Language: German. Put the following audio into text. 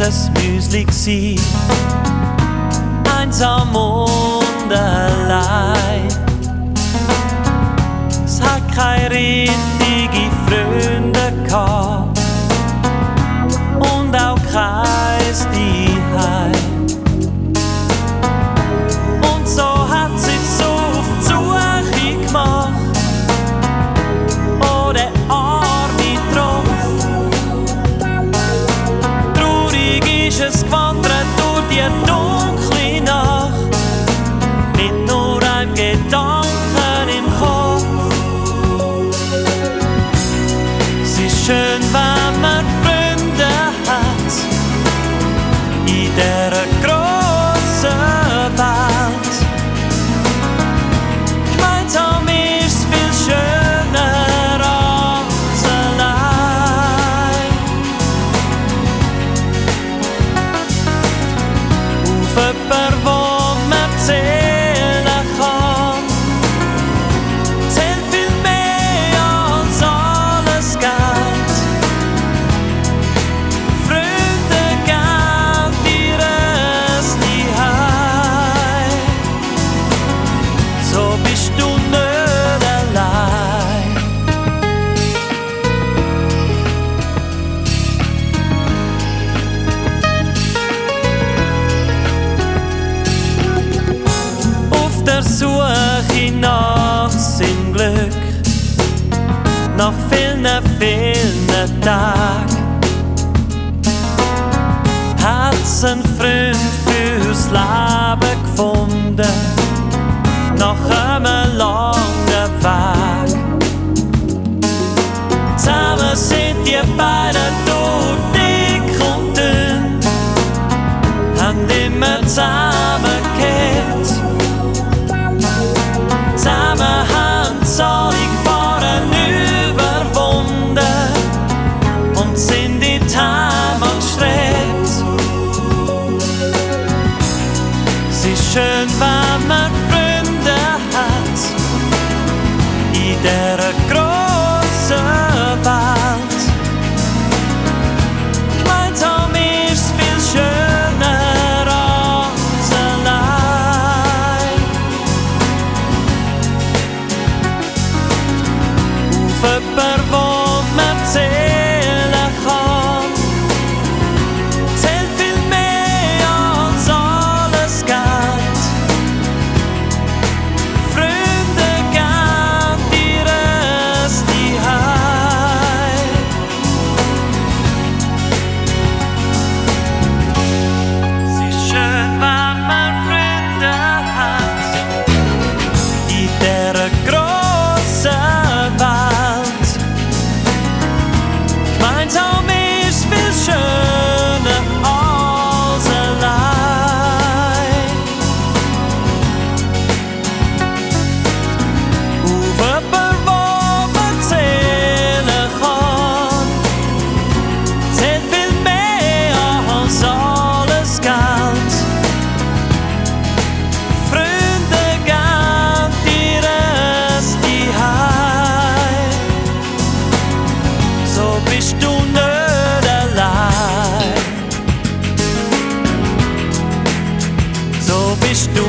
ist es mühselig gsi, einsam und allein. Es hat keine richtige Freunde gehabt und auch keins daheim. Und so hat sich so auf die Suche gemacht, oh der arme Trumpf. Traurig ist es gewandert durch die dunkle Nacht, mit nur einem Gedanken im Kopf. Es ist schön, wenn man Freunde hat in dieser grossen Welt. Gemeinsam ist es viel schöner als allein. Auf jemanden, wo man zählen kann, zählt viel mehr als alles Geld. Freunde geben dir es nie heim, so bist du nicht allein. Auf der Suche nach seinem Glück, nach vielen, vielen Tagen, hat's einen Freund fürs Leben gefunden, nach einem langen Weg. Zusammen sind die beiden durch dick und dünn, haben immer zusammen gehört. Zusammen haben sie alle Gefahren überwunden und sind in die Heimat gestrebt. Es ist schön, wenn man Freunde hat in dieser grossen Welt. Gemeinsam ist es viel schöner als allein. Auf jemanden, wo man zählen kann, zählt viel mehr als alles Geld. Freunde geben dir es nie heim, es ist schön, wenn man Freunde hat in dieser grossen Welt. Gemeinsam ist es viel schöner als allein. Auf jemanden, wo man zählen kann, zählt viel mehr als alles Geld. Freunde geben dir es nie heim, so bist du nicht allein. So bist du